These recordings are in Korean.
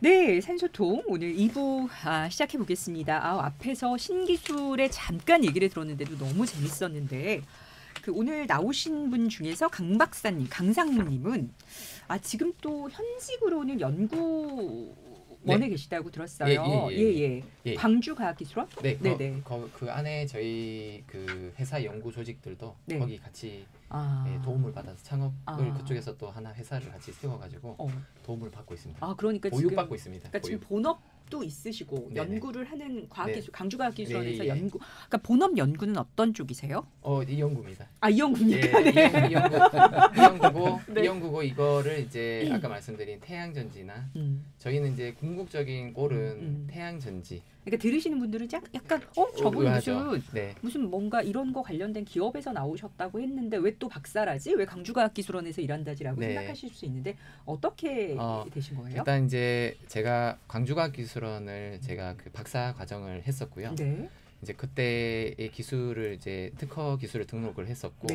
네, 산소통 오늘 2부 시작해 보겠습니다. 앞에서 신기술에 잠깐 얘기를 들었는데도 너무 재밌었는데 그 오늘 나오신 분 중에서 강 박사님, 강상무님은 지금 또 현직으로는 연구원에 계시다고 들었어요. 예. 광주과학기술원? 네. 그 안에 저희 그 회사 연구 조직들도 거기 같이 도움을 받아서 창업을 그쪽에서 또 하나 회사를 같이 세워가지고 도움을 받고 있습니다. 그러니까 보육받고 있습니다. 그러니까 지금 본업도 있으시고 연구를 하는 강주과학기술원에서 연구. 그러니까 본업 연구는 어떤 쪽이세요? 이 연구입니다. 이 연구입니까? 네. 이 연구고 이거를 이제 아까 말씀드린 태양전지나 저희는 이제 궁극적인 골은 태양전지. 그러니까 들으시는 분들은 약간 저분 무슨 뭔가 이런 거 관련된 기업에서 나오셨다고 했는데 왜 또 박사라지? 왜 강주과학기술원에서 일한다지라고 생각하실 수 있는데 어떻게 되신 거예요? 일단 이제 제가 광주과학기술원을 제가 그 박사 과정을 했었고요. 네. 이제 그때의 기술을 이제 특허 기술을 등록을 했었고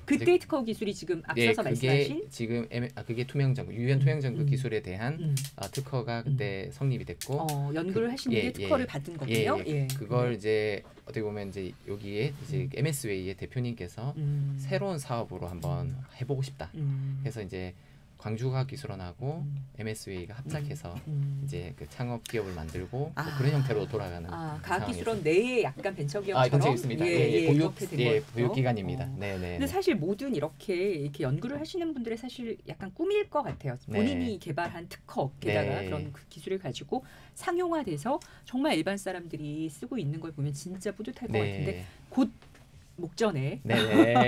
그때 특허 기술이 지금 앞서서 말씀하신 지금 그게 투명전구 유연 투명전구 기술에 대한 특허가 그때 성립이 됐고 연구를 하시는데 특허를 받은 거군요. 그걸 이제 어떻게 보면 이제 여기에 이제 MS웨이의 대표님께서 새로운 사업으로 한번 해보고 싶다. 해서 이제 광주과학기술원하고 MS웨이가 합작해서 이제 그 창업 기업을 만들고 뭐 그런 형태로 돌아가는 과학기술원 내에 약간 벤처기업처럼 있습니다. 보육기관입니다. 근데 사실 모든 이렇게 연구를 하시는 분들의 사실 약간 꿈일 것 같아요. 본인이 개발한 특허에다가 그런 그 기술을 가지고 상용화돼서 정말 일반 사람들이 쓰고 있는 걸 보면 진짜 뿌듯할 것 같은데 곧 목전에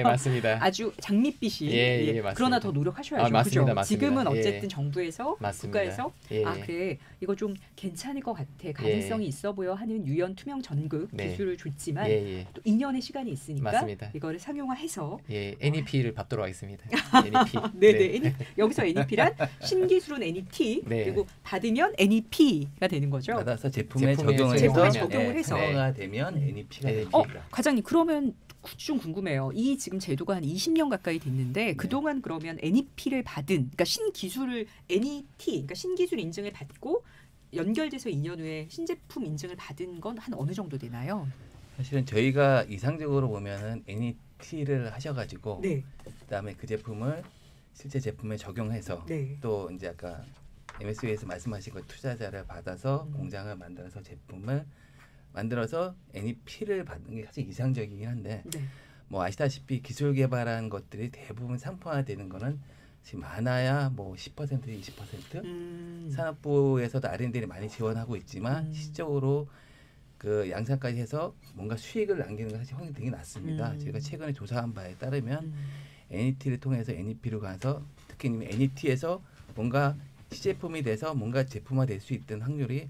맞습니다. 아주 장밋빛이 그러나 더 노력하셔야죠. 맞습니다. 지금은 어쨌든 정부에서 국가에서 그래 이거 좀 괜찮을 것 같아 가능성이 있어 보여 하는 유연 투명 전극 기술을 줬지만 또 2년의 시간이 있으니까 이거를 상용화해서 NEP를 밟도록 하겠습니다. NEP. 여기서 NEP란 신기술은 NET 그리고 받으면 NEP가 되는 거죠. 받아서 제품에 적용을 해서 가 되면 NEP가 되는 과장님 그러면 좀 궁금해요. 이 지금 제도가 한 20년 가까이 됐는데 그동안 그러면 NEP를 받은 그러니까 신기술을 NET 그러니까 신기술 인증을 받고 연결돼서 2년 후에 신제품 인증을 받은 건 한 어느 정도 되나요? 사실은 저희가 이상적으로 보면은 NET를 하셔가지고 그다음에 그 제품을 실제 제품에 적용해서 또 이제 아까 MSW에서 말씀하신 거 투자자를 받아서 공장을 만들어서 제품을 만들어서 NEP를 받는 게 사실 이상적이긴 한데 뭐 아시다시피 기술 개발한 것들이 대부분 상품화되는 거는 지금 많아야 뭐 10% 20% 산업부에서도 R&D를 많이 지원하고 있지만 실질적으로 그 양산까지 해서 뭔가 수익을 남기는 건 사실 확률이 되게 낮습니다. 저희가 최근에 조사한 바에 따르면 NET를 통해서 NEP로 가서 특히 NET에서 뭔가 시제품이 돼서 뭔가 제품화될 수 있던 확률이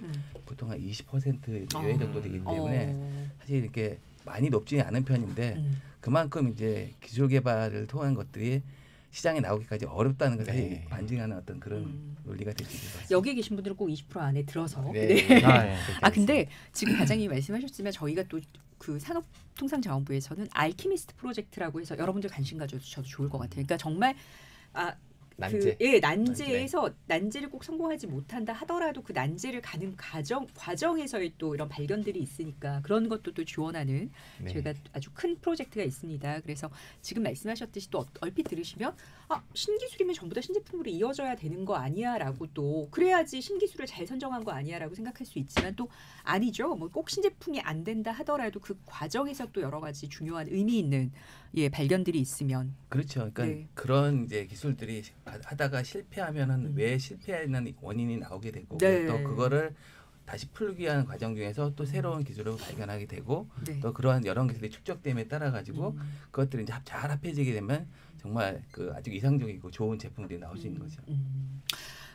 보통 한 20% 이외 정도 되기 때문에 사실 이렇게 많이 높지는 않은 편인데 그만큼 이제 기술 개발을 통한 것들이 시장에 나오기까지 어렵다는 것을 반증하는 어떤 그런 논리가 될 수 있을 것 같습니다. 여기 계신 분들은 꼭 20% 안에 들어서. 근데 지금 과장님이 말씀하셨지만 저희가 또 그 산업통상자원부에서는 알키미스트 프로젝트라고 해서 여러분들 관심 가져주셔도 좋을 것 같아요. 그러니까 정말 난제에서 난제를 꼭 성공하지 못한다 하더라도 그 난제를 가는 과정에서의 또 이런 발견들이 있으니까 그런 것도 또 지원하는 저희가 아주 큰 프로젝트가 있습니다. 그래서 지금 말씀하셨듯이 또 얼핏 들으시면 신기술이면 전부 다 신제품으로 이어져야 되는 거 아니야라고 또 그래야지 신기술을 잘 선정한 거 아니야라고 생각할 수 있지만 또 아니죠. 뭐 꼭 신제품이 안 된다 하더라도 그 과정에서 또 여러 가지 중요한 의미 있는 발견들이 있으면 그렇죠. 그러니까 그런 이제 기술들이 하다가 실패하면은 왜 실패하는 원인이 나오게 되고 또 그거를 다시 풀기 위한 과정 중에서 또 새로운 기술을 발견하게 되고 또 그러한 여러 기술이 축적됨에 따라 가지고 그것들이 이제 잘 합해지게 되면 정말 그 아주 이상적이고 좋은 제품들이 나올 수 있는 거죠.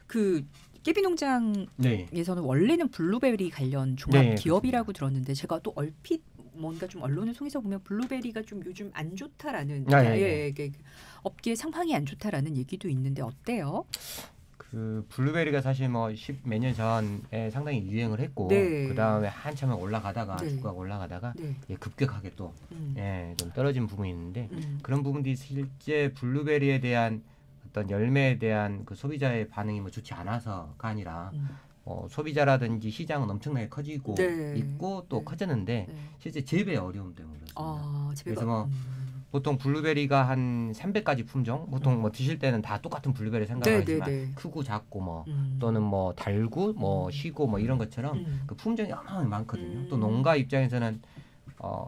그 깨비농장에서는 원래는 블루베리 관련 종합 기업이라고 들었는데 제가 또 얼핏 뭔가 좀 언론을 통해서 보면 블루베리가 좀 요즘 안 좋다라는 업계 상황이 안 좋다라는 얘기도 있는데 어때요? 그 블루베리가 사실 뭐 몇 년 전에 상당히 유행을 했고 그 다음에 한참을 올라가다가 주가가 올라가다가 급격하게 또 좀 떨어진 부분이 있는데 그런 부분들이 실제 블루베리에 대한 어떤 열매에 대한 그 소비자의 반응이 뭐 좋지 않아서가 아니라 소비자라든지 시장은 엄청나게 커지고 있고 또 커졌는데 실제 재배 어려움 때문에 그렇습니다. 그래서 뭐 보통 블루베리가 한 300가지 품종, 보통 뭐 드실 때는 다 똑같은 블루베리 생각하지만 크고 작고 뭐 또는 뭐 달고 뭐 쉬고 뭐 이런 것처럼 그 품종이 어마어마하게 많거든요. 또 농가 입장에서는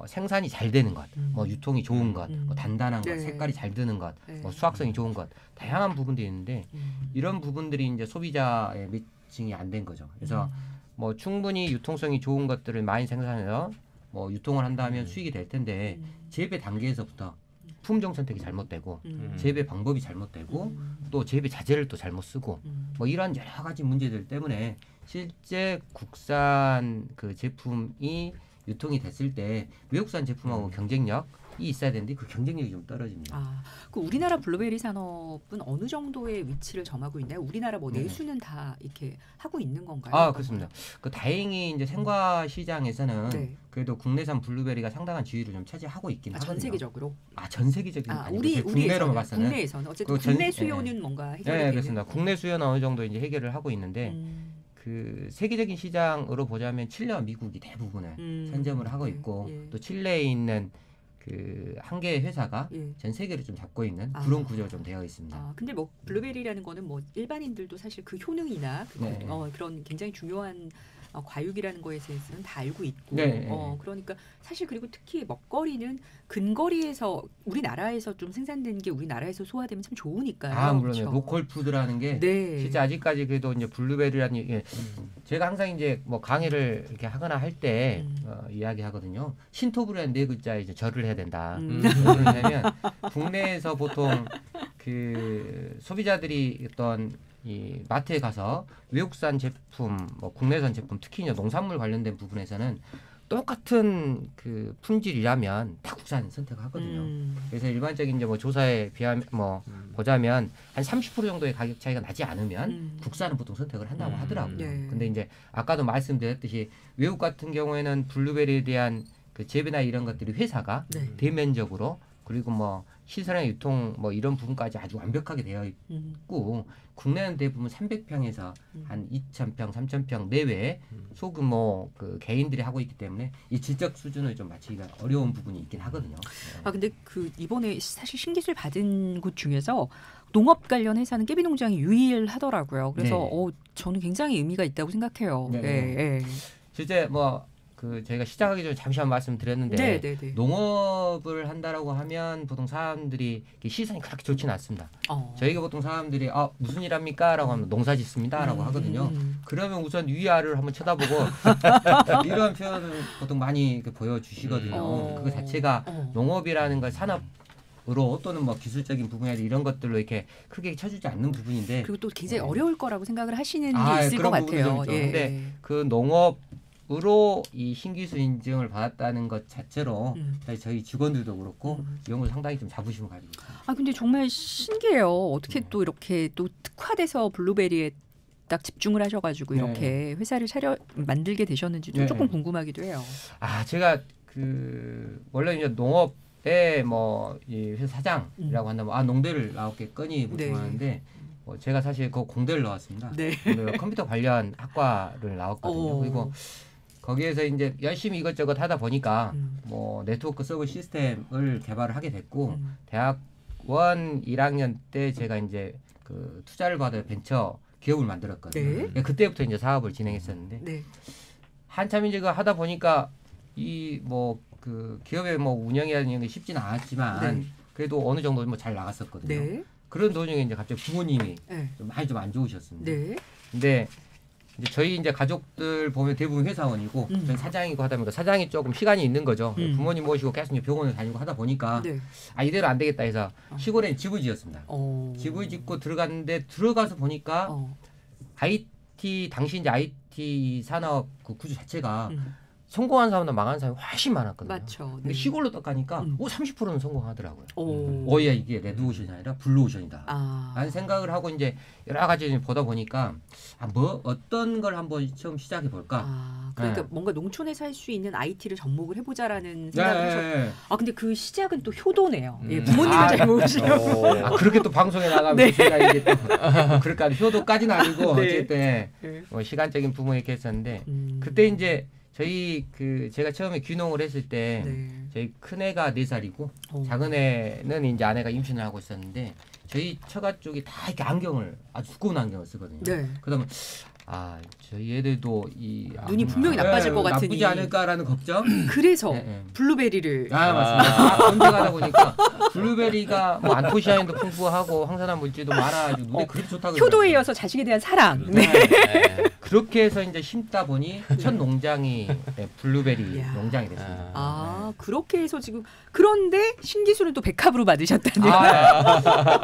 생산이 잘 되는 것, 뭐 유통이 좋은 것, 뭐 단단한 것, 색깔이 잘 드는 것, 뭐 수확성이 좋은 것, 다양한 부분들이 있는데 이런 부분들이 이제 소비자의 매칭이 안 된 거죠. 그래서 뭐 충분히 유통성이 좋은 것들을 많이 생산해서 뭐 유통을 한다면 수익이 될 텐데 재배 단계에서부터 품종 선택이 잘못되고 재배 방법이 잘못되고 또 재배 자재를 또 잘못 쓰고 뭐 이런 여러 가지 문제들 때문에 실제 국산 그 제품이 유통이 됐을 때 외국산 제품하고 경쟁력이 있어야 되는데 그 경쟁력이 좀 떨어집니다. 그 우리나라 블루베리 산업은 어느 정도의 위치를 점하고 있나요? 우리나라 뭐 내수는 다 이렇게 하고 있는 건가요? 그렇습니다. 그 다행히 이제 생과 시장에서는 그래도 국내산 블루베리가 상당한 지위를 좀 차지하고 있긴 하거든요. 전 세계적으로? 전 세계적인 우리 국내로만 봤어는 국내에서는 어쨌든 국내 수요는 뭔가 해결이 되는. 그렇습니다. 국내 수요는 어느 정도 이제 해결을 하고 있는데. 그 세계적인 시장으로 보자면 칠레와 미국이 대부분을 선점을 하고 있고 또 칠레에 있는 그 한 개의 회사가 전 세계를 좀 잡고 있는 그런 구조가 좀 되어 있습니다. 근데 뭐 블루베리라는 거는 뭐 일반인들도 사실 그 효능이나 그런 굉장히 중요한 과육이라는 거에 대해서는 다 알고 있고 그러니까 사실 그리고 특히 먹거리는 근거리에서 우리나라에서 좀 생산된 게 우리나라에서 소화되면 참 좋으니까요. 물론 그렇죠. 로컬 푸드라는 게 진짜 아직까지 그래도 이제 블루베리라는 게 제가 항상 이제 뭐 강의를 이렇게 하거나 할 때 이야기하거든요. 신토부라는 네 글자에 이제 절을 해야 된다. 왜냐하면 국내에서 보통 그 소비자들이 어떤 이 마트에 가서 외국산 제품, 뭐 국내산 제품, 특히 이제 농산물 관련된 부분에서는 똑같은 그 품질이라면 다 국산 선택하거든요. 그래서 일반적인 이제 뭐 조사에 비하면 뭐 보자면 한 30% 정도의 가격 차이가 나지 않으면 국산은 보통 선택을 한다고 하더라고요. 근데 이제 아까도 말씀드렸듯이 외국 같은 경우에는 블루베리에 대한 그 재배나 이런 것들이 회사가 대면적으로 그리고 뭐 시설의 유통 뭐 이런 부분까지 아주 완벽하게 되어 있고 국내는 대부분 300평에서 한 2,000평, 3,000평 내외의 소규모 그 개인들이 하고 있기 때문에 이 질적 수준을 좀 맞추기가 어려운 부분이 있긴 하거든요. 근데 그 이번에 사실 신기술 받은 곳 중에서 농업 관련 회사는 깨비 농장이 유일하더라고요. 그래서 저는 굉장히 의미가 있다고 생각해요. 실제 뭐 그 저희가 시작하기 전에 잠시 한 말씀 드렸는데 농업을 한다라고 하면 보통 사람들이 시선이 그렇게 좋지는 않습니다. 저희가 보통 사람들이 무슨 일 합니까?라고 하면 농사 짓습니다라고 하거든요. 그러면 우선 위아래를 한번 쳐다보고 이런 표현을 보통 많이 보여주시거든요. 그거 자체가 농업이라는 걸 산업으로 또는 뭐 기술적인 부분이나 이런 것들로 이렇게 크게 쳐주지 않는 부분인데 그리고 또 굉장히 어려울 거라고 생각을 하시는 게 있을 것 같아요. 근데 그 농업으로 이 신기술 인증을 받았다는 것 자체로 저희 직원들도 그렇고 이런 걸 상당히 좀 자부심을 가지고 있습니다. 근데 정말 신기해요. 어떻게 또 이렇게 또 특화돼서 블루베리에 딱 집중을 하셔가지고 이렇게 회사를 만들게 되셨는지도 조금 궁금하기도 해요. 제가 그 원래 이제 농업에 뭐 이 회사 사장이라고 한다면 농대를 나왔겠거니 보통 하는데 제가 사실 그 공대를 나왔습니다. 컴퓨터 관련 학과를 나왔거든요. 그리고 거기에서 이제 열심히 이것저것 하다 보니까 뭐 네트워크 서버 시스템을 개발을 하게 됐고 대학원 1학년 때 제가 이제 그 투자를 받아 벤처 기업을 만들었거든요. 그때부터 이제 사업을 진행했었는데 한참 이제 하다 보니까 이 뭐 그 기업의 뭐 운영이라는 게 쉽지는 않았지만 그래도 어느 정도 뭐 잘 나갔었거든요. 그런 도중에 이제 갑자기 부모님이 좀 많이 좀 안 좋으셨습니다. 근데 이제 저희 이제 가족들 보면 대부분 회사원이고 전 사장이고 하다 보니까 사장이 조금 시간이 있는 거죠. 부모님 모시고 계속 병원을 다니고 하다 보니까 이대로 안 되겠다 해서 시골에 집을 지었습니다. 집을 짓고 들어갔는데 들어가서 보니까 당시 이제 IT 산업 그 구조 자체가 성공한 사람보다 망한 사람이 훨씬 많았거든요. 맞죠. 근데 네. 시골로 딱 가니까 30%는 성공하더라고요. 오야 이게 레드오션이 아니라 블루오션이다. 라는 생각을 하고 이제 여러 가지 보다 보니까 뭐 어떤 걸 한번 처음 시작해 볼까. 그러니까 네. 뭔가 농촌에서 할 수 있는 IT를 접목을 해보자라는 생각을 하셨. 근데 그 시작은 또 효도네요. 예, 부모님은 잘 모르시고. 그렇게 또 방송에 나가면 네. 제가 이게 또 그러니까 효도까지는 아니고 네. 어쨌든 뭐 시간적인 부분이 이렇게 했었는데 그때 이제 저희 제가 처음에 귀농을 했을 때 네. 저희 큰 애가 4살이고 작은 애는 이제 아내가 임신을 하고 있었는데 저희 처가 쪽이 다 이렇게 안경을 아주 두꺼운 안경을 쓰거든요. 네. 그러면 저희 애들도 눈이 분명히 나빠질 것 같으니 나쁘지 않을까라는 걱정. 그래서 블루베리를 맞습니다. 검색하다 보니까 블루베리가 뭐 안토시아닌도 풍부하고 항산화 물질도 많아가지고 눈에 그렇게 좋다고. 효도에 이어서 자식에 대한 사랑. 네. 그렇게 해서 이제 심다 보니 첫 농장이 블루베리 농장이 됐습니다. 그렇게 해서 지금 그런데 신기술은 또 백합으로 받으셨다네요.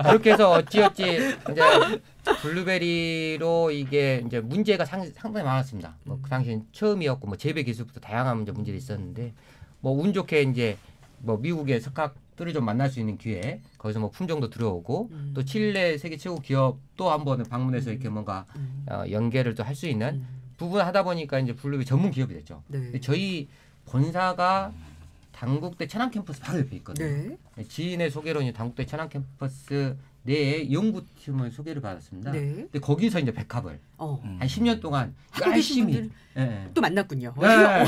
그렇게 해서 어찌어찌 이제 블루베리로 이게 이제 문제가 상당히 많았습니다. 뭐 그 당시엔 처음이었고 뭐 재배 기술부터 다양한 문제들이 있었는데 뭐 운 좋게 이제 뭐 미국의 석학들을 좀 만날 수 있는 기회, 거기서 뭐 품종도 들어오고 또 칠레 세계 최고 기업 또 한 번은 방문해서 이렇게 뭔가 연계를 또 할 수 있는 부분 하다 보니까 이제 블루베리 전문 기업이 됐죠. 네. 근데 저희 본사가 당국대 천안 캠퍼스 바로 옆에 있거든요. 네. 지인의 소개로 이제 당국대 천안 캠퍼스 내에 연구팀을 소개를 받았습니다. 네. 근데 거기서 이제 백합을 한 10년 동안 열심히 또 만났군요. 네.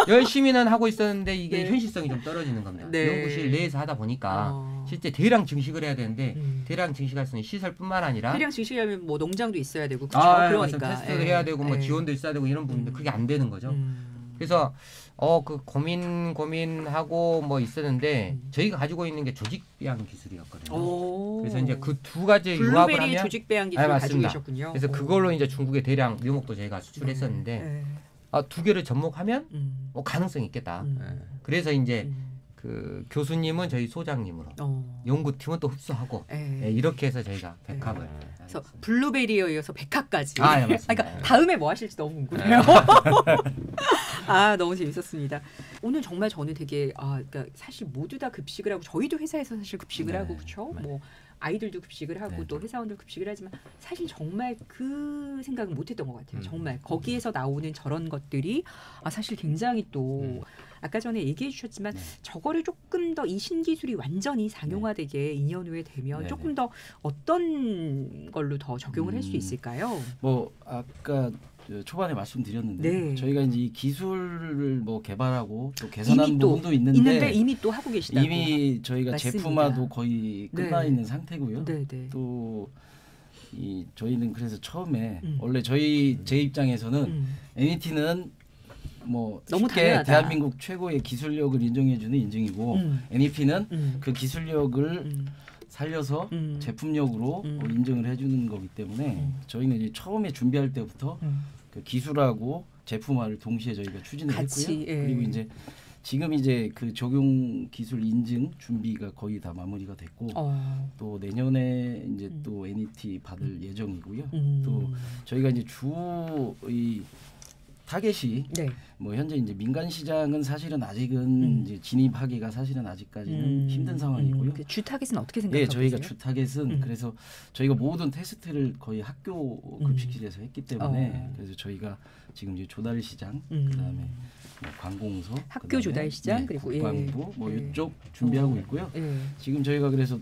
열심히는 하고 있었는데 이게 현실성이 좀 떨어지는 겁니다. 연구실 내에서 하다 보니까 실제 대량 증식을 해야 되는데 대량 증식할 수 있는 시설뿐만 아니라 대량 증식하면 뭐 농장도 있어야 되고 그러니까 테스트도 해야 되고 뭐 지원도 있어야 되고 이런 부분인데 그게 안 되는 거죠. 그래서 그 고민하고 뭐 있었는데 저희가 가지고 있는 게 조직 배양 기술이었거든요. 그래서 이제 그 두 가지 융합을 하면 조직 배양 기술을 가지고 계셨군요. 그래서 그걸로 이제 중국에 대량 묘목도 저희가 수출했었는데 두 개를 접목하면 뭐 가능성이 있겠다. 그래서 이제 그 교수님은 저희 소장님으로 연구팀은 또 흡수하고 이렇게 해서 저희가 백합을 그래서 블루베리에 이어서 백합까지. 맞습니다. 그러니까 다음에 뭐 하실지 너무 궁금해요. 너무 재밌었습니다. 오늘 정말 저는 되게 그러니까 사실 모두 다 급식을 하고 저희도 회사에서 사실 급식을 하고 그렇죠. 뭐 아이들도 급식을 하고 또 회사원들 급식을 하지만 사실 정말 그 생각은 못했던 것 같아요. 정말 거기에서 나오는 저런 것들이 사실 굉장히 또 아까 전에 얘기해 주셨지만 저거를 조금 더 이 신기술이 완전히 상용화되게 2년 후에 되면 조금 더 어떤 걸로 더 적용을 할 수 있을까요? 뭐 아까 초반에 말씀드렸는데 저희가 이제 이 기술을 뭐 개발하고 또 개선한 부분도 있는데 이미 또 하고 계시다고. 이미 저희가 맞습니다. 제품화도 거의 끝나 있는 상태고요. 또 저희는 그래서 처음에 원래 제 입장에서는 NET는 뭐 너무 쉽게 당연하다. 대한민국 최고의 기술력을 인정해주는 인증이고 NEP는 그 기술력을 살려서 제품력으로 인증을 해주는 거기 때문에 저희는 이제 처음에 준비할 때부터 그 기술하고 제품화를 동시에 저희가 추진을 했고요. 그리고 이제 지금 이제 그 적용 기술 인증 준비가 거의 다 마무리가 됐고 또 내년에 이제 또 NET 받을 예정이고요. 또 저희가 이제 이 타겟이 뭐 현재 이제 민간 시장은 사실은 아직은 이제 진입하기가 사실은 아직까지는 힘든 상황이고요. 주 타겟은 어떻게 생각하세요? 저희가 주 타겟은 그래서 저희가 모든 테스트를 거의 학교 급식실에서 했기 때문에 그래서 저희가 지금 이제 조달 시장 그다음에 관공서 학교 조달 시장 그리고 국방부 뭐 이쪽 준비하고 있고요. 지금 저희가 그래서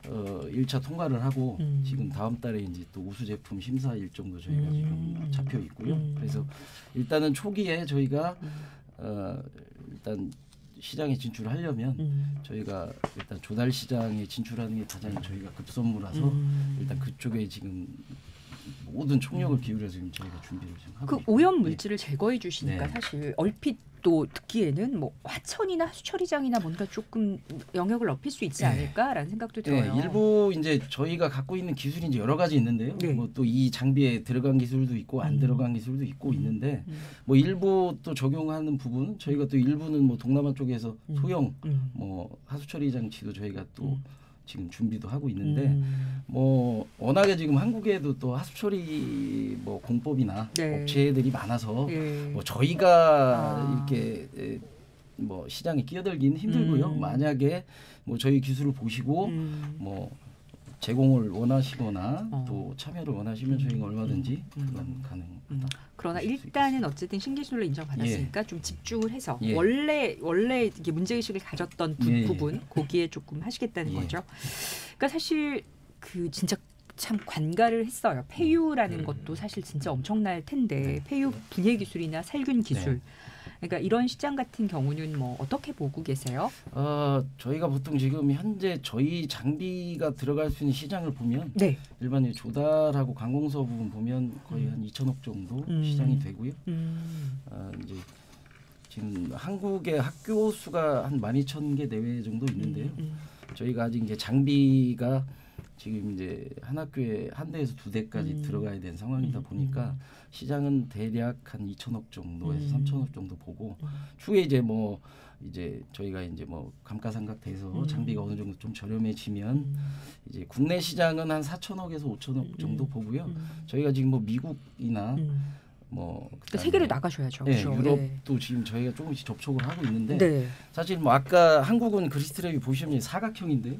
1차 통과를 하고 지금 다음 달에 이제 또 우수 제품 심사 일정도 저희가 지금 잡혀 있고요. 그래서 일단은 초기에 저희가 일단 시장에 진출하려면 저희가 일단 조달 시장에 진출하는 게 가장 저희가 급선무라서 일단 그쪽에 지금 모든 총력을 기울여서 지금 저희가 준비를 지금 하고 그 오염 물질을 제거해 주시니까 사실 얼핏 또 듣기에는 뭐 화천이나 수처리장이나 뭔가 조금 영역을 넓힐 수 있지 않을까라는 생각도 들어요. 일부 이제 저희가 갖고 있는 기술이 이제 여러 가지 있는데요. 뭐 또 이 장비에 들어간 기술도 있고 안 들어간 기술도 있고 있는데 뭐 일부 또 적용하는 부분은 저희가 또 일부는 뭐 동남아 쪽에서 소형 뭐 하수처리 장치도 저희가 또 지금 준비도 하고 있는데 뭐 워낙에 지금 한국에도 또 하수처리 뭐 공법이나 네. 업체들이 많아서 네. 뭐 저희가 이렇게 뭐 시장에 끼어들기는 힘들고요. 만약에 뭐 저희 기술을 보시고 뭐 제공을 원하시거나 또 참여를 원하시면 저희가 얼마든지 그건 가능하다. 그러나 일단은 어쨌든 신기술로 인정받았으니까 좀 집중을 해서 원래 이게 문제의식을 가졌던 부분 거기에 조금 하시겠다는 거죠. 그러니까 사실 그 진짜 참 관가를 했어요. 폐유라는 것도 사실 진짜 엄청날 텐데 폐유 분해 기술이나 살균 기술 그러니까 이런 시장 같은 경우는 뭐 어떻게 보고 계세요? 저희가 보통 지금 현재 저희 장비가 들어갈 수 있는 시장을 보면 일반 조달하고 관공서 부분 보면 거의 한 2천억 정도 시장이 되고요. 이제 지금 한국의 학교 수가 한 12,000개 내외 정도 있는데요. 저희가 아직 이제 장비가 지금 이제 한 학교에 한 대에서 두 대까지 들어가야 되는 상황이다 보니까 시장은 대략 한 2천억 정도에서 3천억 정도 보고 추후에 이제 뭐 이제 저희가 이제 뭐 감가상각돼서 장비가 어느 정도 좀 저렴해지면 이제 국내 시장은 한 4천억에서 5천억 정도 보고요. 저희가 지금 뭐 미국이나 뭐 그러니까 세계를 나가셔야죠. 네, 그렇죠? 유럽도 지금 저희가 조금씩 접촉을 하고 있는데 사실 뭐 아까 한국은 그리스트랩이 보시면 사각형인데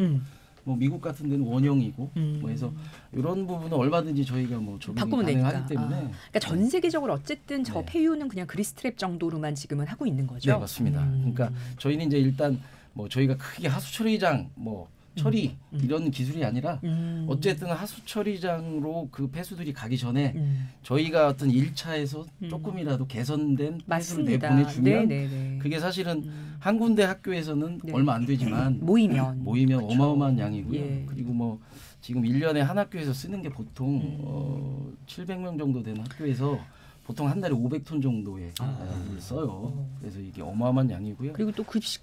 뭐 미국 같은 데는 원형이고 뭐 해서 이런 부분은 얼마든지 저희가 뭐 적용이 가능하기 때문에 그러니까 전 세계적으로 어쨌든 저 폐유는 그냥 그리스트랩 정도로만 지금은 하고 있는 거죠. 네, 맞습니다. 그러니까 저희는 이제 일단 뭐 저희가 크게 하수처리장 뭐 처리 이런 기술이 아니라 어쨌든 하수처리장으로 그 폐수들이 가기 전에 저희가 어떤 1차에서 조금이라도 개선된 폐수를 내보내주면 그게 사실은 한 군데 학교에서는 얼마 안 되지만 모이면 그렇죠. 어마어마한 양이고요. 그리고 뭐 지금 1년에 한 학교에서 쓰는 게 보통 700명 정도 되는 학교에서 보통 한 달에 500톤 정도의 물을 써요. 그래서 이게 어마어마한 양이고요. 그리고 또 급식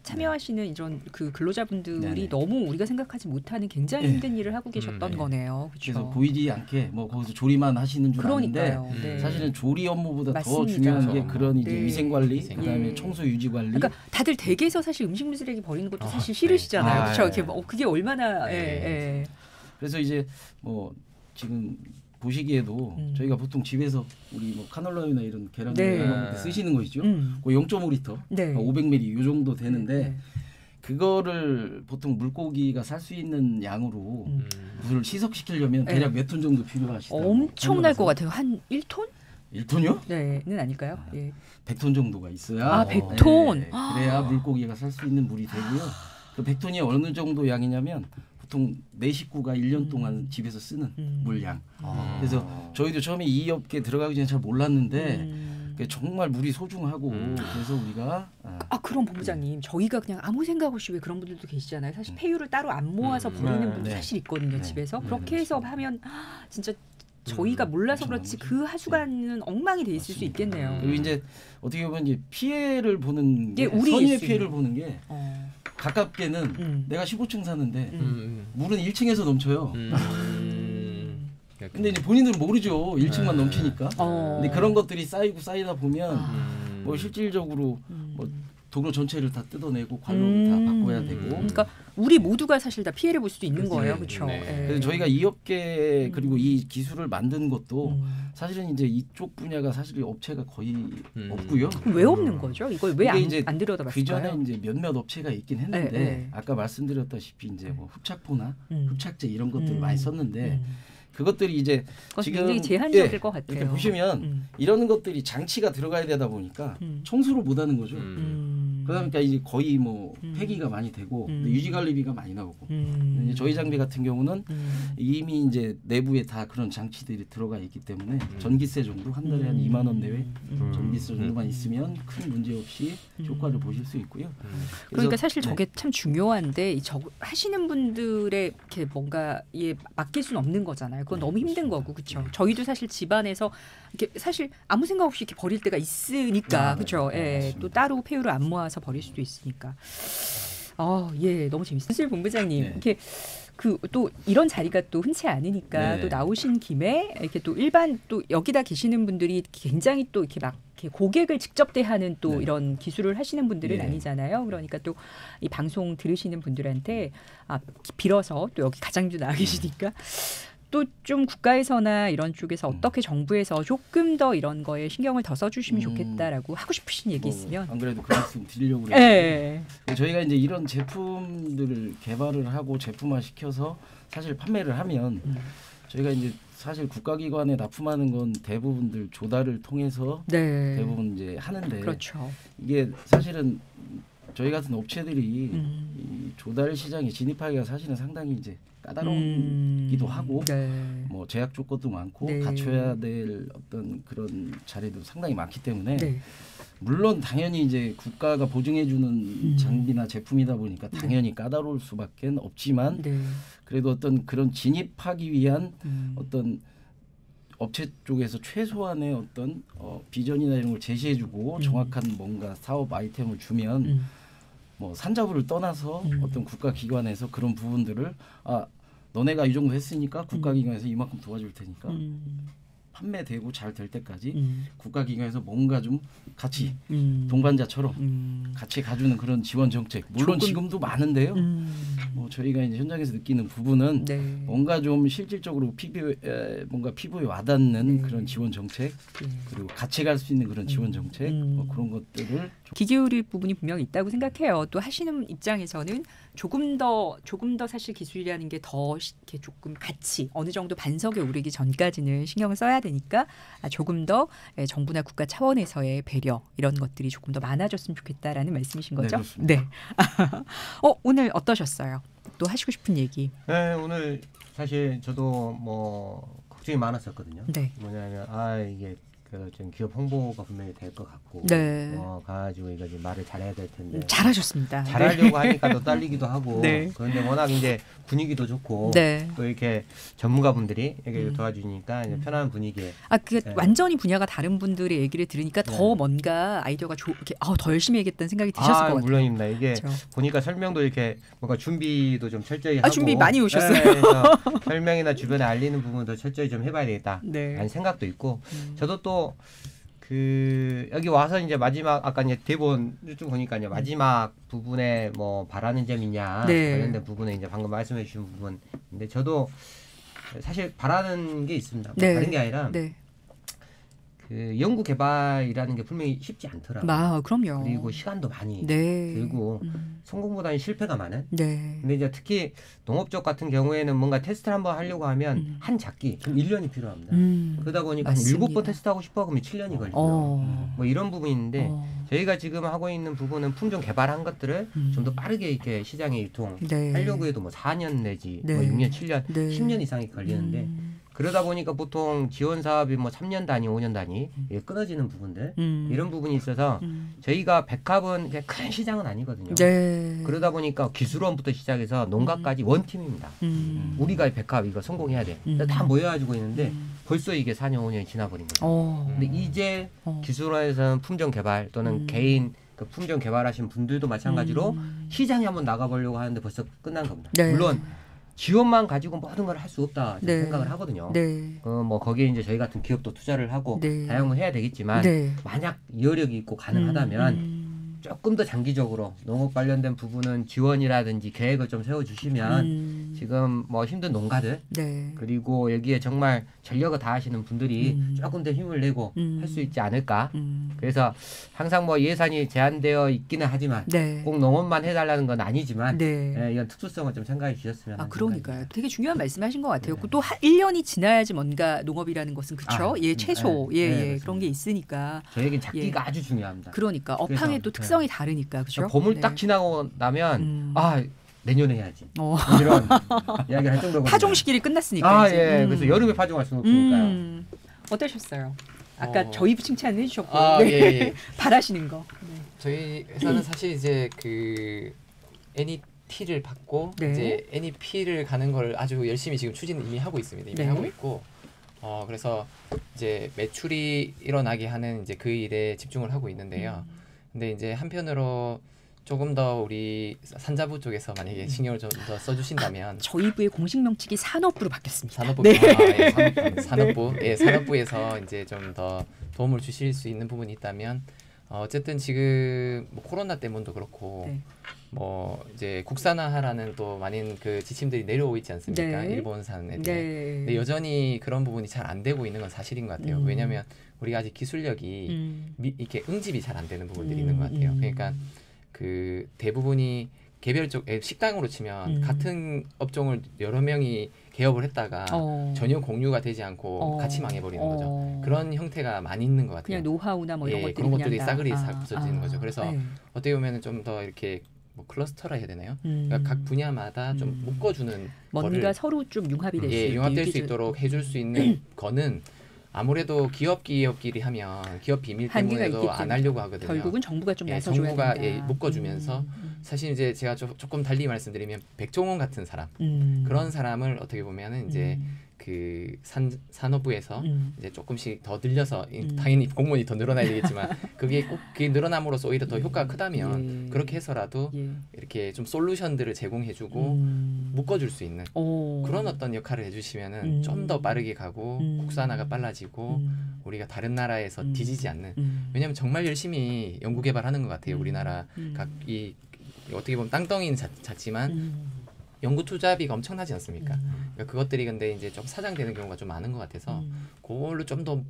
참여하시는 이런 그 근로자분들이 너무 우리가 생각하지 못하는 굉장히 힘든 일을 하고 계셨던 거네요. 그렇죠? 그래서 보이지 않게 뭐 거기서 조리만 하시는 줄 아는데 사실은 조리 업무보다 더 중요한 게 그런 이제 위생 관리, 그다음에 청소 유지 관리. 그러니까 다들 댁에서 사실 음식물 쓰레기 버리는 것도 사실 싫으시잖아요. 그렇죠? 그게 얼마나 그래서 이제 뭐 지금 보시기에도 저희가 보통 집에서 우리 뭐 카놀라유나 이런 계란 먹을 때 쓰시는 거 있죠. 그 0.5리터, 500ml 이 정도 되는데 그거를 보통 물고기가 살 수 있는 양으로 물을 희석시키려면 대략 몇 톤 정도 필요하시다. 엄청날 것 같아요. 한 1톤? 1톤이요? 네,는 아닐까요? 100톤 정도가 있어야 100톤. 그래야 물고기가 살 수 있는 물이 되고요. 그 100톤이 어느 정도 양이냐면 보통 내 식구가 1년 동안 집에서 쓰는 물량. 그래서 저희도 처음에 이 업계에 들어가기 전에 잘 몰랐는데 정말 물이 소중하고 그래서 우리가 그럼 본부장님 저희가 그냥 아무 생각 없이 왜 그런 분들도 계시잖아요. 사실 폐유를 따로 안 모아서 버리는 분도 사실 있거든요. 집에서. 그렇게 해서 하면 진짜 저희가 몰라서 그렇지 그 하수관은 엉망이 돼 있을 수 있겠네요. 그리고 이제 어떻게 보면 이제 피해를 보는 게 선의의 피해를 보는 게 가깝게는 내가 15층 사는데 물은 1층에서 넘쳐요. 근데 이제 본인들은 모르죠. 1층만 넘치니까. 근데 그런 것들이 쌓이다 보면 뭐 실질적으로 뭐 도로 전체를 다 뜯어내고 관로를 다 바꿔야 되고. 그러니까 우리 모두가 사실 다 피해를 볼 수도 있는 거예요, 그렇죠? 그래서 저희가 이 업계 그리고 이 기술을 만든 것도 사실은 이제 이쪽 분야가 사실 업체가 거의 없고요. 왜 없는 거죠? 이걸 왜 안 들여다봤을까요? 그 전에 이제 몇몇 업체가 있긴 했는데 아까 말씀드렸다시피 이제 뭐 흡착포나 흡착제 이런 것들을 많이 썼는데. 그것들이 이제 지금 굉장히 제한적일 것 같아요. 이렇게 보시면 이런 것들이 장치가 들어가야 되다 보니까 청소를 못하는 거죠. 그러니까 이제 거의 뭐 폐기가 많이 되고 유지 관리비가 많이 나오고 이제 저희 장비 같은 경우는 이미 이제 내부에 다 그런 장치들이 들어가 있기 때문에 전기세 정도 한 달에 한 2만 원 내외 전기세 정도만 있으면 큰 문제 없이 효과를 보실 수 있고요. 그러니까 사실 저게 참 중요한데 하시는 분들의 이렇게 뭔가 맡길 수는 없는 거잖아요. 그건 너무 힘든 거고, 그렇죠. 저희도 사실 집안에서 이렇게 사실 아무 생각 없이 이렇게 버릴 때가 있으니까, 그렇죠. 또 따로 폐유를 안 모아서 버릴 수도 있으니까. 너무 재밌어요. 윤수일 본부장님, 이렇게 또 이런 자리가 또 흔치 않으니까 또 나오신 김에 이렇게 또 일반 또 여기다 계시는 분들이 굉장히 또 이렇게 막 이렇게 고객을 직접 대하는 또 이런 기술을 하시는 분들은 아니잖아요. 그러니까 또 이 방송 들으시는 분들한테 빌어서 또 여기 가장도 나와 계시니까 또 좀 국가에서나 이런 쪽에서 어떻게 정부에서 조금 더 이런 거에 신경을 더 써주시면 좋겠다라고 하고 싶으신 얘기 있으면 안 그래도 그 말씀 드리려고 그랬는데 저희가 이제 이런 제품들을 개발을 하고 제품화 시켜서 사실 판매를 하면 저희가 이제 사실 국가기관에 납품하는 건 대부분들 조달을 통해서 대부분 이제 하는데 그렇죠. 이게 사실은 저희 같은 업체들이 이 조달 시장에 진입하기가 사실은 상당히 이제 까다롭기도 하고 뭐 제약 조건도 많고 갖춰야 될 어떤 그런 자리도 상당히 많기 때문에 물론 당연히 이제 국가가 보증해주는 장비나 제품이다 보니까 당연히 까다로울 수밖에 없지만 그래도 어떤 그런 진입하기 위한 어떤 업체 쪽에서 최소한의 어떤 비전이나 이런 걸 제시해주고 정확한 뭔가 사업 아이템을 주면 뭐 산자부를 떠나서 어떤 국가기관에서 그런 부분들을 너네가 이 정도 했으니까 국가기관에서 이만큼 도와줄 테니까 판매되고 잘 될 때까지 국가기관에서 뭔가 좀 같이 동반자처럼 같이 가주는 그런 지원 정책 물론 지금도 많은데요. 뭐 저희가 이제 현장에서 느끼는 부분은 뭔가 좀 실질적으로 피부에 와닿는 그런 지원 정책 그리고 같이 갈 수 있는 그런 지원 정책 뭐 그런 것들을 귀 기울일 부분이 분명히 있다고 생각해요. 또 하시는 입장에서는 조금 더 사실 기술이라는 게 더 이렇게 조금 같이 어느 정도 반석에 오르기 전까지는 신경을 써야 되니까 조금 더 정부나 국가 차원에서의 배려 이런 것들이 조금 더 많아졌으면 좋겠다라는 말씀이신 거죠? 네. 오늘 어떠셨어요? 또 하시고 싶은 얘기? 네, 오늘 사실 저도 뭐 걱정이 많았었거든요. 뭐냐면 이게 좀 기업 홍보가 분명히 될 것 같고 가지고 이거 이제 말을 잘해야 될 텐데 잘하셨습니다. 잘하려고 하니까 더 떨리기도 하고 그런데 워낙 이제 분위기도 좋고 또 이렇게 전문가분들이 이렇게 도와주니까 이제 편안한 분위기에 완전히 분야가 다른 분들의 얘기를 들으니까 더 뭔가 아이디어가 이렇게 더 열심히 해야겠다는 생각이 드셨을 것 같아요. 물론입니다. 이게 보니까 설명도 이렇게 뭔가 준비도 좀 철저히 하고 준비 많이 오셨어요. 그래서 설명이나 주변에 알리는 부분도 철저히 좀 해봐야 되겠다 라는 생각도 있고 저도 또 여기 와서 이제 마지막 아까 이제 대본 쭉 보니까 이제 마지막 부분에 뭐 바라는 점 있냐 관련된 부분에 이제 방금 말씀해 주신 부분인데 저도 사실 바라는 게 있습니다. 다른 게 아니라 그 연구 개발이라는 게 분명히 쉽지 않더라고요. 그럼요. 그리고 시간도 많이 들고 성공보다는 실패가 많은. 근데 이제 특히 농업 쪽 같은 경우에는 뭔가 테스트를 한번 하려고 하면 한 작기 1년이 필요합니다. 그러다 보니까 한 7번 테스트하고 싶어 그러면 7년이 걸리죠. 뭐 이런 부분이 있는데 저희가 지금 하고 있는 부분은 품종 개발한 것들을 좀 더 빠르게 이렇게 시장에 유통하려고 해도 뭐 4년 내지 뭐 6년, 7년, 10년 이상이 걸리는데 그러다 보니까 보통 지원 사업이 뭐 3년 단위, 5년 단위 끊어지는 부분들 이런 부분이 있어서 저희가 백합은 그냥 큰 시장은 아니거든요. 그러다 보니까 기술원부터 시작해서 농가까지 원팀입니다. 우리가 백합 이거 성공해야 돼. 다 모여가지고 있는데 벌써 이게 4년, 5년이 지나버린 거죠. 근데 이제 기술원에서는 품종 개발 또는 개인 그 품종 개발하신 분들도 마찬가지로 시장에 한번 나가보려고 하는데 벌써 끝난 겁니다. 물론 지원만 가지고 모든 걸 할 수 없다 생각을 하거든요. 뭐 거기에 이제 저희 같은 기업도 투자를 하고 다양을 해야 되겠지만 만약 여력이 있고 가능하다면 조금 더 장기적으로 농업 관련된 부분은 지원이라든지 계획을 좀 세워주시면 지금 뭐 힘든 농가들 그리고 여기에 정말 전력을 다하시는 분들이 조금 더 힘을 내고 할 수 있지 않을까. 그래서 항상 뭐 예산이 제한되어 있기는 하지만 꼭 농업만 해달라는 건 아니지만 이런 특수성을 좀 생각해 주셨으면 하는 그러니까요. 생각입니다. 되게 중요한 말씀하신 것 같아요. 또 1년이 지나야지 뭔가 농업이라는 것은 그렇죠. 최소 그런 게 있으니까 저에겐 작기가 아주 중요합니다. 그러니까 업황의 또 특성이 다르니까 그렇죠. 봄을 딱 지나고 나면 내년에 해야지. 이런 이야기를 할 정도로 파종 시기를 끝났으니까. 그래서 여름에 파종할 수는 없으니까요. 어떠셨어요? 아까 저희 칭찬을 해주셨고 바라시는 거. 저희 회사는 사실 이제 그 NET를 받고 이제 NEP를 가는 걸 아주 열심히 지금 추진을 이미 하고 있습니다. 이미 하고 있고 그래서 이제 매출이 일어나게 하는 이제 그 일에 집중을 하고 있는데요. 근데 이제 한편으로 조금 더 우리 산자부 쪽에서 만약에 신경을 좀 더 써주신다면 저희 부의 공식 명칭이 산업부로 바뀌었습니다. 산업부, 산업부, 산업부에서 이제 좀 더 도움을 주실 수 있는 부분이 있다면 어쨌든 지금 뭐 코로나 때문도 그렇고 네. 뭐 이제 국산화하라는 또 많은 그 지침들이 내려오고 있지 않습니까? 네. 일본산에 대해. 네. 근데 여전히 그런 부분이 잘 안 되고 있는 건 사실인 것 같아요. 왜냐하면 우리가 아직 기술력이 이렇게 응집이 잘 안 되는 부분들이 있는 것 같아요. 그러니까 그 대부분이 개별적 식당으로 치면 같은 업종을 여러 명이 개업을 했다가 전혀 공유가 되지 않고 같이 망해버리는 거죠. 그런 형태가 많이 있는 것 같아요. 그냥 노하우나 뭐 이런 것들이 그런 것들이 싸그리 부서지는 거죠. 그래서 어떻게 보면 좀 더 이렇게 뭐 클러스터라 해야 되나요? 그러니까 각 분야마다 좀 묶어주는 뭔가 거를, 서로 좀 융합이 될 수 있게 융합될 수 있도록 해줄 수 있는 거는 아무래도 기업끼리 하면 기업 비밀 때문에도 안 하려고 하거든요. 결국은 정부가 좀 나서줘야 된다. 정부가 묶어주면서 사실 이제 제가 조금 달리 말씀드리면 백종원 같은 사람 그런 사람을 어떻게 보면은 이제 그 산업부에서 이제 조금씩 더 늘려서 당연히 공무원이 더 늘어나야 되겠지만 그게 늘어남으로써 오히려 더 효과가 크다면 그렇게 해서라도 이렇게 좀 솔루션들을 제공해주고 묶어줄 수 있는 그런 어떤 역할을 해주시면은 좀 더 빠르게 가고 국산화가 빨라지고 우리가 다른 나라에서 뒤지지 않는 왜냐하면 정말 열심히 연구개발하는 것 같아요. 우리나라 각이 어떻게 보면 땅덩이는 작지만 연구 투자비가 엄청나지 않습니까? 그러니까 그것들이 근데 이제 좀 사장되는 경우가 좀 많은 것 같아서 그걸로 좀 더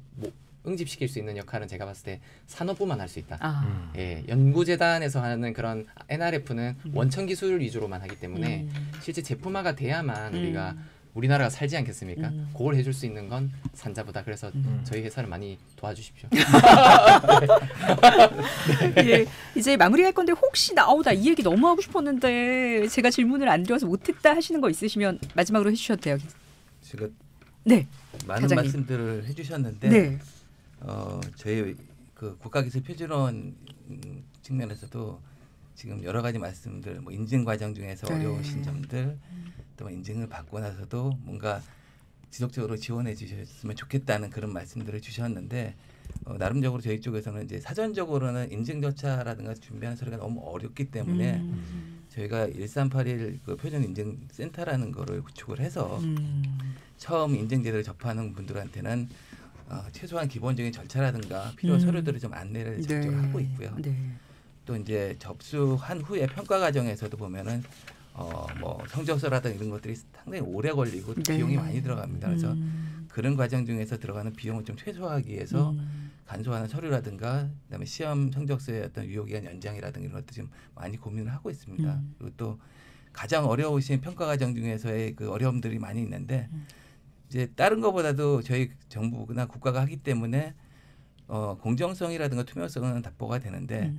응집시킬 수 있는 역할은 제가 봤을 때 산업부만 할 수 있다. 예, 연구재단에서 하는 그런 NRF는 원천 기술 위주로만 하기 때문에 실제 제품화가 돼야만 우리나라가 살지 않겠습니까? 그걸 해줄 수 있는 건 산자부다. 그래서 저희 회사를 많이 도와주십시오. 예, 이제 마무리할 건데 혹시 나 이 얘기 너무 하고 싶었는데 제가 질문을 안 드려서 못했다 하시는 거 있으시면 마지막으로 해주셔도 돼요. 제가 네, 많은 사장님. 말씀들을 해주셨는데 네. 저희 그 국가기술표준원 측면에서도 지금 여러 가지 말씀들, 뭐 인증 과정 중에서 네. 어려우신 점들, 또 인증을 받고 나서도 뭔가 지속적으로 지원해 주셨으면 좋겠다는 그런 말씀들을 주셨는데 나름적으로 저희 쪽에서는 이제 사전적으로는 인증 절차라든가 준비하는 서류가 너무 어렵기 때문에 저희가 1381 그 표준 인증 센터라는 거를 구축을 해서 처음 인증제도를 접하는 분들한테는 최소한 기본적인 절차라든가 필요한 서류들을 좀 안내를 적극적으로 하고 있고요. 네. 또 이제 접수한 후에 평가 과정에서도 보면은 뭐 성적서라든가 이런 것들이 상당히 오래 걸리고 네. 비용이 많이 들어갑니다. 그래서 그런 과정 중에서 들어가는 비용을 좀 최소화하기 위해서 간소화하는 서류라든가 그다음에 시험 성적서의 어떤 유효기간 연장이라든가 이런 것도 좀 많이 고민을 하고 있습니다. 그리고 또 가장 어려우신 평가 과정 중에서의 그 어려움들이 많이 있는데 이제 다른 것보다도 저희 정부나 국가가 하기 때문에 공정성이라든가 투명성은 답보가 되는데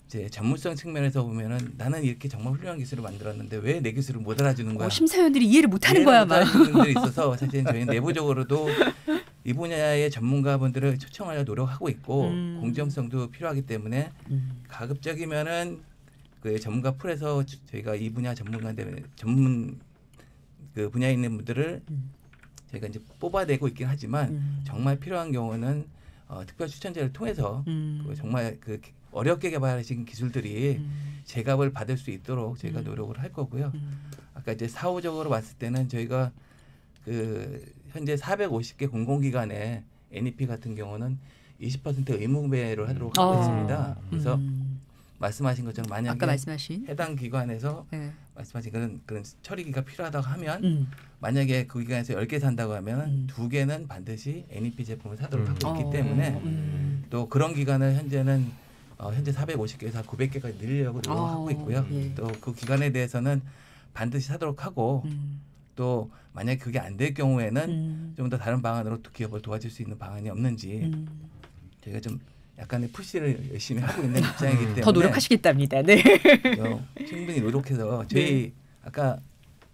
이제 전문성 측면에서 보면은 나는 이렇게 정말 훌륭한 기술을 만들었는데 왜 내 기술을 못 알아주는 거야? 심사위원들이 이해를 못하는 거야, 막. 분들이 있어서 사실 저희 내부적으로도 이 분야의 전문가분들을 초청하려 노력하고 있고 공정성도 필요하기 때문에 가급적이면은 그 전문가 풀에서 저희가 이 분야 전문 그 분야에 있는 분들을 저희가 이제 뽑아내고 있긴 하지만 정말 필요한 경우는 특별 추천제를 통해서 정말 그 어렵게 개발하신 기술들이 제값을 받을 수 있도록 저희가 노력을 할 거고요. 아까 이제 사후적으로 봤을 때는 저희가 그 현재 450개 공공기관의 NEP 같은 경우는 20% 의무배를 하도록 하고 있습니다. 그래서 말씀하신 것처럼 만약에 아까 말씀하신 해당 기관에서 네. 말씀하신 그런 처리기가 필요하다고 하면 만약에 그 기관에서 10개 산다고 하면 2개는 반드시 NEP 제품을 사도록 하고 있기 때문에 또 그런 기관을 현재 450개에서 900개까지 늘리려고 노력하고 있고요. 예. 또 그 기관에 대해서는 반드시 사도록 하고 또 만약에 그게 안 될 경우에는 좀 더 다른 방안으로 기업을 도와줄 수 있는 방안이 없는지 저희가 좀 약간의 푸시를 열심히 하고 있는 입장이기 때문에 더 노력하시겠답니다. 네. 충분히 노력해서 저희 네. 아까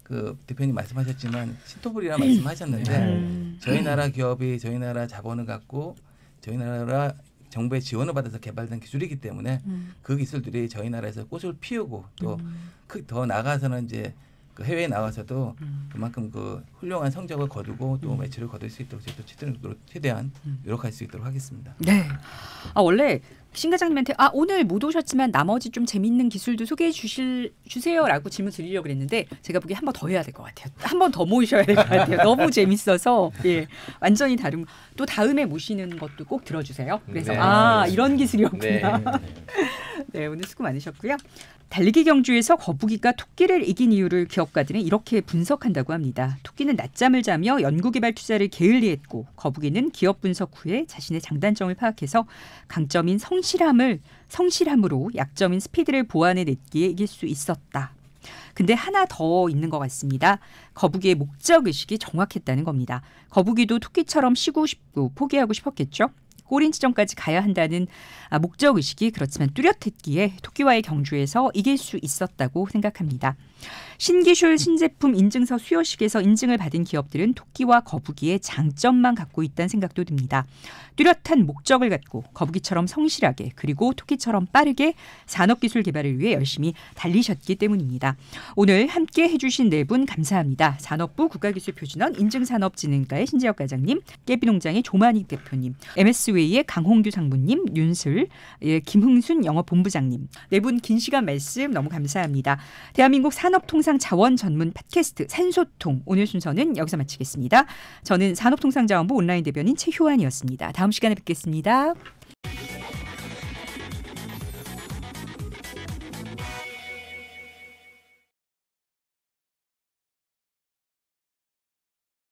그 대표님 말씀하셨지만 신토불이라 말씀하셨는데 저희 나라 기업이 저희 나라 자본을 갖고 저희 나라 정부의 지원을 받아서 개발된 기술이기 때문에 그 기술들이 저희 나라에서 꽃을 피우고 또 더 나아가서는 이제 그 해외에 나가서도 그만큼 그 훌륭한 성적을 거두고 또 매출을 거둘 수 있도록 저희도 최대한 노력할 수 있도록 하겠습니다. 네. 원래 신 과장님한테 오늘 못 오셨지만 나머지 좀 재밌는 기술도 소개해 주세요라고 질문 드리려고 그랬는데 제가 보기에 한 번 더 해야 될 것 같아요. 한 번 더 모셔야 될 것 같아요. 너무 재밌어서 예, 완전히 다른 또 다음에 모시는 것도 꼭 들어주세요. 그래서 네. 이런 기술이었구나. 네. 네, 오늘 수고 많으셨고요. 달리기 경주에서 거북이가 토끼를 이긴 이유를 기업가들은 이렇게 분석한다고 합니다. 토끼는 낮잠을 자며 연구개발 투자를 게을리했고 거북이는 기업 분석 후에 자신의 장단점을 파악해서 강점인 성실함으로 약점인 스피드를 보완해냈기에 이길 수 있었다. 근데 하나 더 있는 것 같습니다. 거북이의 목적의식이 정확했다는 겁니다. 거북이도 토끼처럼 쉬고 싶고 포기하고 싶었겠죠. 골인 지점까지 가야 한다는 목적의식이 그렇지만 뚜렷했기에 토끼와의 경주에서 이길 수 있었다고 생각합니다. 신기술 신제품 인증서 수여식에서 인증을 받은 기업들은 토끼와 거북이의 장점만 갖고 있다는 생각도 듭니다. 뚜렷한 목적을 갖고 거북이처럼 성실하게 그리고 토끼처럼 빠르게 산업기술 개발을 위해 열심히 달리셨기 때문입니다. 오늘 함께 해주신 네 분 감사합니다. 산업부 국가기술표준원 인증산업진흥과의 신재혁 과장님, 깨비농장의 조만익 대표님, MS웨이의 강홍규 상무님, 윤슬, 김흥순 영업본부장님. 네 분 긴 시간 말씀 너무 감사합니다. 대한민국 산업통상 자원 전문 팟캐스트 산소통 오늘 순서는 여기서 마치겠습니다. 저는 산업통상자원부 온라인 대변인 최효안이었습니다. 다음 시간에 뵙겠습니다.